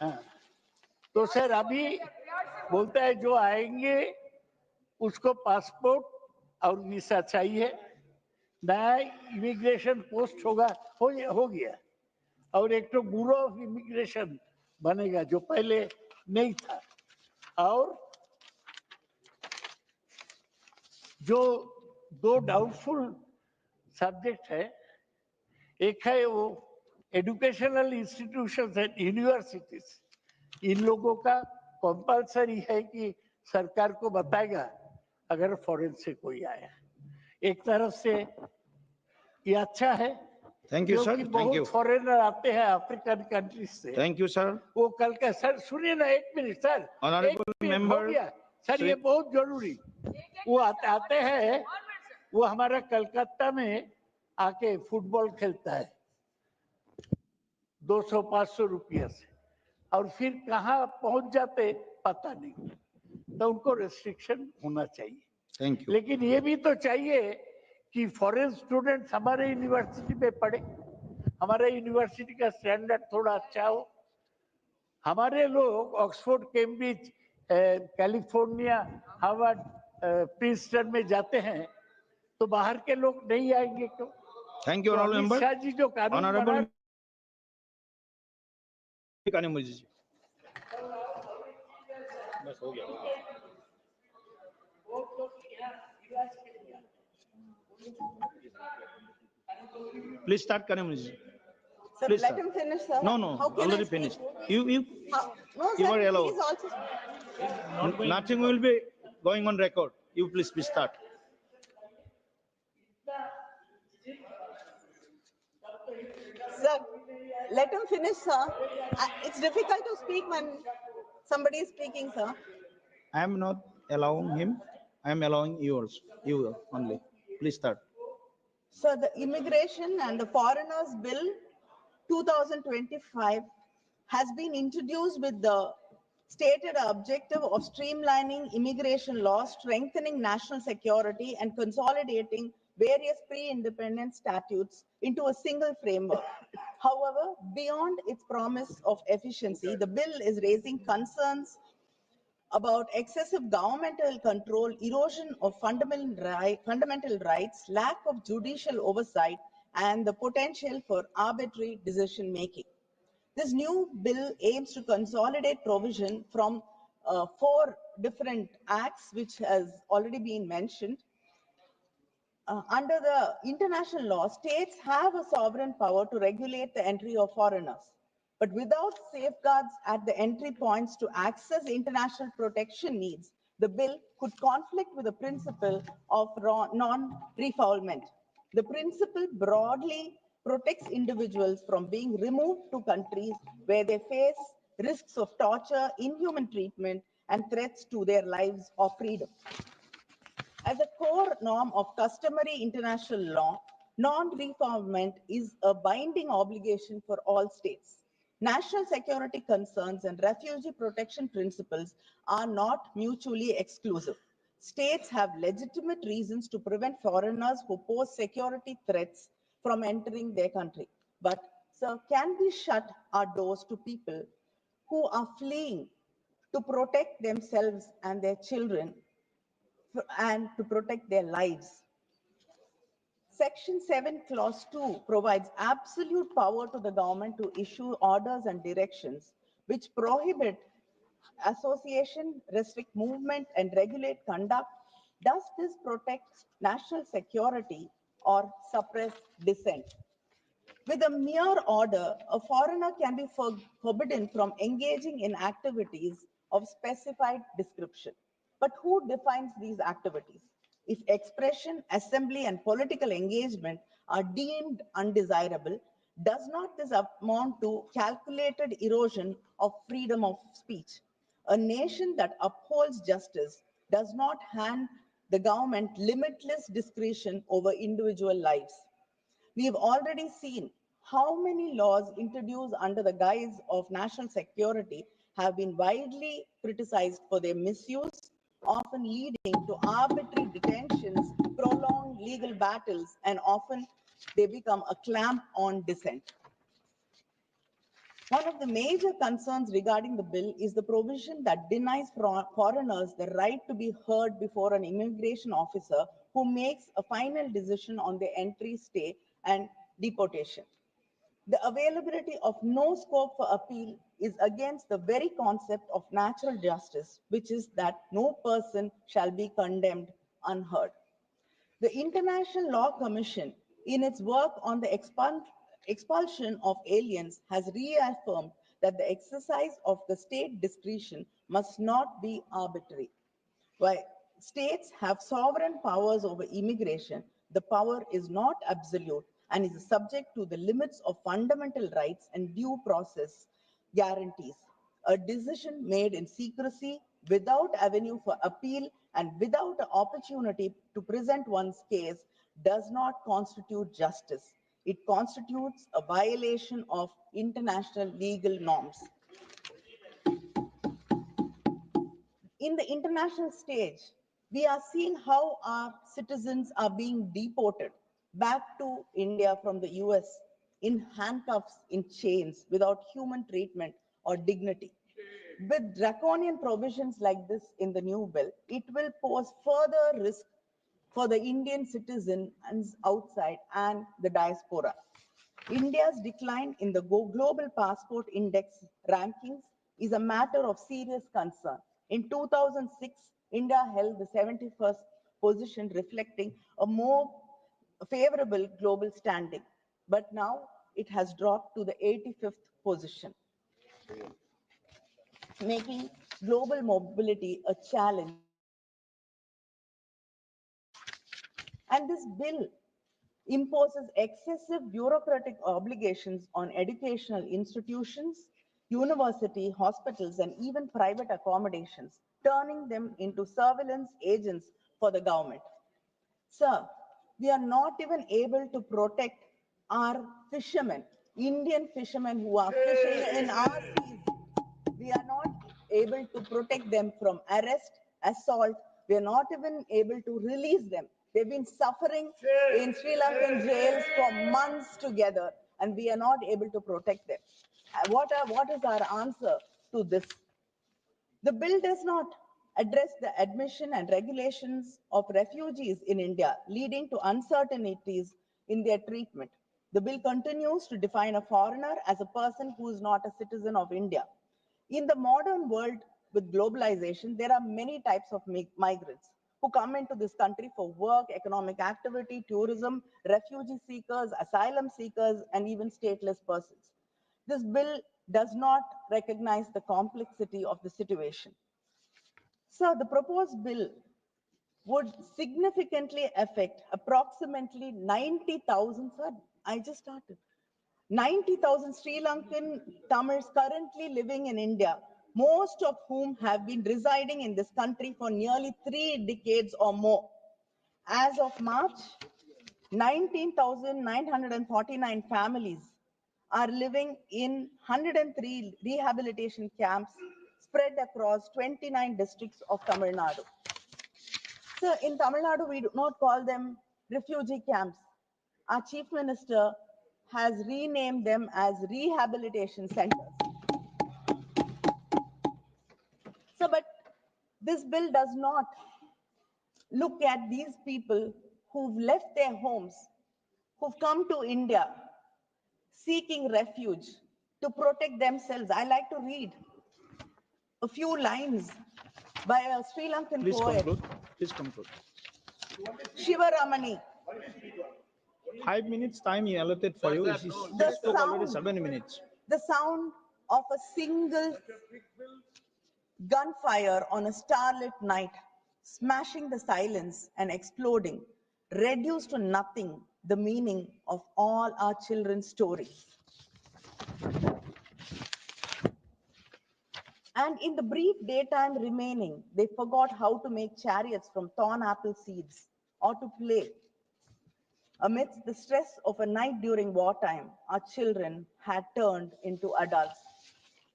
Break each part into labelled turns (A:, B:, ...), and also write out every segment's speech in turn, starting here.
A: हाँ, तो सर अभी बोलता है जो आएंगे उसको पासपोर्ट और वीसा चाहिए, नया इमिग्रेशन पोस्ट होगा, हो गया, और एक तो ब्यूरो ऑफ इमिग्रेशन बनेगा जो पहले नहीं था, और जो दो डाउटफुल सब्जेक्ट है, एक है वो एजुकेशनल इंस्टीट्यूशंस एंड यूनिवर्सिटीज, इन लोगों का कंपलसरी है कि सरकार को बताएगा अगर फॉरेन से कोई आया। एक तरफ से ये अच्छा है,
B: thank you sir, thank you.
A: बहुत फॉरेनर आते हैं अफ्रीकन कंट्रीज से।
B: Thank you sir.
A: वो कल का सर सुनिए ना, एक minute sir,
B: honourable member
A: sir ये बहुत जरूरी, वो आते हैं, वो हमारा कलकत्ता में आके फुटबॉल खेलता है 200-500 रुपया से, और फिर कहाँ पहुंच जाते पता नहीं, तो उनको रेस्ट्रिक्शन होना चाहिए।
B: Thank you.
A: लेकिन ये भी तो चाहिए कि फॉरेन स्टूडेंट्स हमारे यूनिवर्सिटी में पढ़े, हमारे यूनिवर्सिटी का स्टैंडर्ड थोड़ा अच्छा हो। हमारे लोग Oxford, Cambridge, California, Harvard, Princeton में जाते हैं, तो बाहर के लोग नहीं आएंगे क्यों?
B: Thank you honourable member.
A: Shah ji जो कानून
B: ऑनरेबल कानिमोझी जी, बस हो गया। Please start, Kanimozhi.
C: Sir,
B: Please
C: let
B: start.
C: him finish, sir.
B: No, already finished. You
C: No,
B: you
C: sir,
B: are allowed.
C: please also.
B: Nothing will be going on record. You please start.
C: Sir, let him finish, sir. It's difficult to speak when somebody is speaking, sir.
B: I am not allowing him. I am allowing yours. You only. Please start.
C: So the Immigration and the Foreigners Bill 2025 has been introduced with the stated objective of streamlining immigration laws, strengthening national security, and consolidating various pre-independence statutes into a single framework. However, beyond its promise of efficiency, the bill is raising concerns about excessive governmental control, erosion of fundamental rights, lack of judicial oversight, and the potential for arbitrary decision-making. This new bill aims to consolidate provision from 4 different acts, which has already been mentioned. Under the international law, states have a sovereign power to regulate the entry of foreigners. But without safeguards at the entry points to access international protection needs, the bill could conflict with the principle of non-refoulement. The principle broadly protects individuals from being removed to countries where they face risks of torture, inhuman treatment, and threats to their lives or freedom. As a core norm of customary international law, non-refoulement is a binding obligation for all states. National security concerns and refugee protection principles are not mutually exclusive. States have legitimate reasons to prevent foreigners who pose security threats from entering their country. But, sir, can we shut our doors to people who are fleeing to protect themselves and their children and to protect their lives? Section 7, Clause 2 provides absolute power to the government to issue orders and directions which prohibit association, restrict movement, and regulate conduct. Does this protect national security or suppress dissent? With a mere order, a foreigner can be forbidden from engaging in activities of specified description. But who defines these activities? If expression, assembly, and political engagement are deemed undesirable, does not this amount to calculated erosion of freedom of speech? A nation that upholds justice does not hand the government limitless discretion over individual lives. We have already seen how many laws introduced under the guise of national security have been widely criticized for their misuse, often leading to arbitrary detentions, prolonged legal battles, and often they become a clamp on dissent. One of the major concerns regarding the bill is the provision that denies foreigners the right to be heard before an immigration officer who makes a final decision on their entry, stay, and deportation. The availability of no scope for appeal is against the very concept of natural justice, which is that no person shall be condemned unheard. The International Law Commission, in its work on the expulsion of aliens, has reaffirmed that the exercise of the state discretion must not be arbitrary. While states have sovereign powers over immigration, the power is not absolute and is subject to the limits of fundamental rights and due process guarantees. A decision made in secrecy, without avenue for appeal, and without an opportunity to present one's case does not constitute justice. It constitutes a violation of international legal norms. In the international stage, we are seeing how our citizens are being deported back to India from the US in handcuffs, in chains, without human treatment or dignity. With draconian provisions like this in the new bill, it will pose further risk for the Indian citizens outside and the diaspora. India's decline in the global passport index rankings is a matter of serious concern. In 2006, India held the 71st position, reflecting a more favorable global standing. But now it has dropped to the 85th position, making global mobility a challenge. And this bill imposes excessive bureaucratic obligations on educational institutions, university, hospitals, and even private accommodations, turning them into surveillance agents for the government. Sir, we are not even able to protect our fishermen, Indian fishermen who are fishing in our seas. We are not able to protect them from arrest, assault. We are not even able to release them. They've been suffering in Sri Lankan jails for months together, and we are not able to protect them. What is our answer to this? The bill does not address the admission and regulations of refugees in India, leading to uncertainties in their treatment. The bill continues to define a foreigner as a person who is not a citizen of India. In the modern world with globalization, there are many types of migrants who come into this country for work, economic activity, tourism, refugee seekers, asylum seekers, and even stateless persons. This bill does not recognize the complexity of the situation. So the proposed bill would significantly affect approximately 90,000, sir, I just started, 90,000 Sri Lankan Tamils currently living in India, most of whom have been residing in this country for nearly 3 decades or more. As of March, 19,949 families are living in 103 rehabilitation camps spread across 29 districts of Tamil Nadu. So in Tamil Nadu, we do not call them refugee camps. Our chief minister has renamed them as rehabilitation centers. So, but this bill does not look at these people who've left their homes, who've come to India seeking refuge to protect themselves. I like to read a few lines by a Sri Lankan
B: Please
C: poet,
B: conclude. Please conclude.
C: Shiva Ramani.
B: 5 minutes time he allotted for you. He spoke already 7 minutes.
C: The sound of a single gunfire on a starlit night, smashing the silence and exploding, reduced to nothing the meaning of all our children's stories. And in the brief daytime remaining, they forgot how to make chariots from torn apple seeds or to play. Amidst the stress of a night during wartime, our children had turned into adults.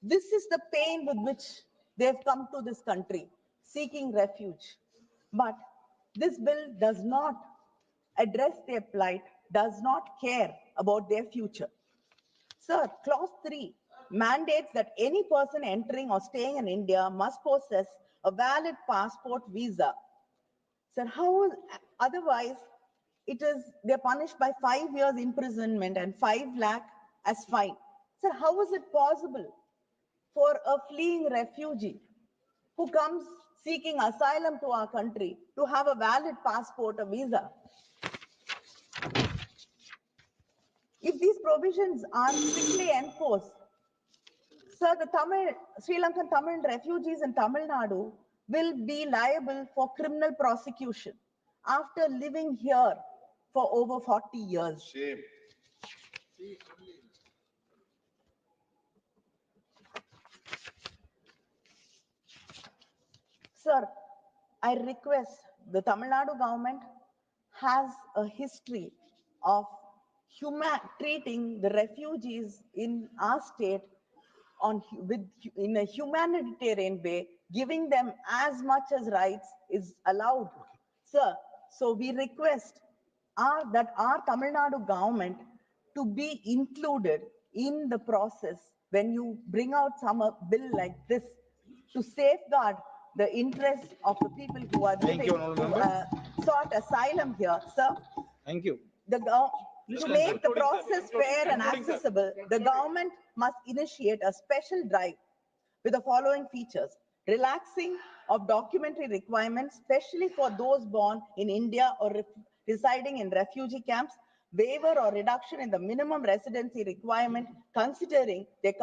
C: This is the pain with which they've come to this country, seeking refuge. But this bill does not address their plight, does not care about their future. Sir, clause 3 mandates that any person entering or staying in India must possess a valid passport visa. Sir, how otherwise they're punished by 5 years imprisonment and 5 lakh as fine. Sir, how is it possible for a fleeing refugee who comes seeking asylum to our country to have a valid passport, a visa? If these provisions are strictly enforced, sir, the Sri Lankan Tamil refugees in Tamil Nadu will be liable for criminal prosecution after living here for over 40 years.
D: Shame.
C: Sir, I request the Tamil Nadu government has a history of treating the refugees in our state in a humanitarian way, giving them as much as rights is allowed. Sir, so we request that our Tamil Nadu government to be included in the process when you bring out some bill like this to safeguard the interests of the people who are
B: Thank you,
C: living,
B: Honourable
C: who
B: Member.
C: sought asylum here. Sir,
B: Thank you.
C: to make the process fair and accessible, the government must initiate a special drive with the following features: relaxing of documentary requirements, especially for those born in India or residing in refugee camps, waiver or reduction in the minimum residency requirement, considering their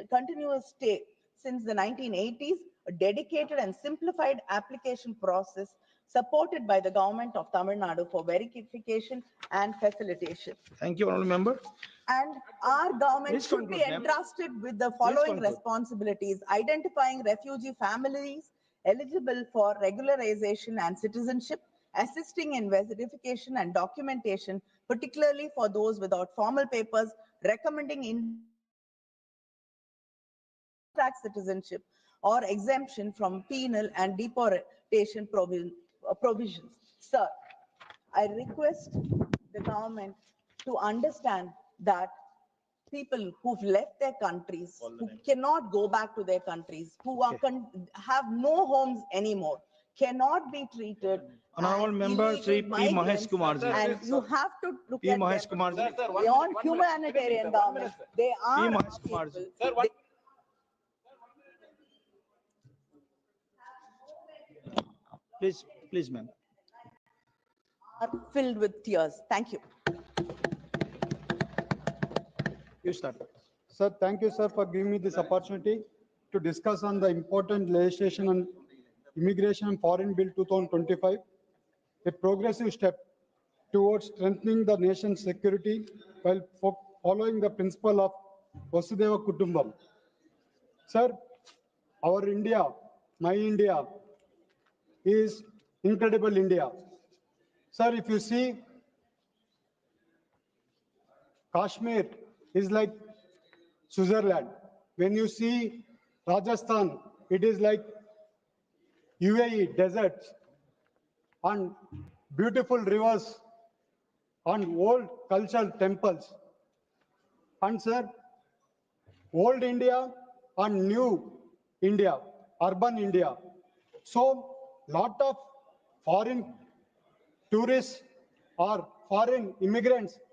C: continuous stay since the 1980s, a dedicated and simplified application process supported by the government of Tamil Nadu for verification and facilitation.
B: Thank you, Honourable Member.
C: And our government
B: Please
C: should be
B: conclude, ma'am.
C: entrusted with the following
B: conclude.
C: responsibilities: identifying refugee families eligible for regularization and citizenship, assisting in verification and documentation, particularly for those without formal papers, recommending tax citizenship or exemption from penal and deportation provisions. Sir, I request the government to understand that people who've left their countries, who cannot go back to their countries, who are have no homes anymore, cannot be treated
B: Honourable
C: as
B: Member
C: illegal
B: Shri P. Mahesh
C: migrants,
B: Kumar ji.
C: and you have to look
B: P.
C: at
B: Mahesh
C: them
B: Kumar ji.
C: beyond humanitarian government. They are
B: Mahesh
C: our
B: Kumar ji.
C: people. They
B: Please, ma'am.
C: are filled with tears. Thank you.
B: You start.
E: Sir, thank you, sir, for giving me this opportunity to discuss on the important legislation on Immigration and Foreign Bill 2025, a progressive step towards strengthening the nation's security while following the principle of Vasudhaiva Kutumbam. Sir, our India, my India, is incredible India. Sir, if you see, Kashmir is like Switzerland. When you see Rajasthan, it is like UAE, deserts, and beautiful rivers, and old cultural temples. And sir, old India and new India, urban India. So, lot of foreign tourists or foreign immigrants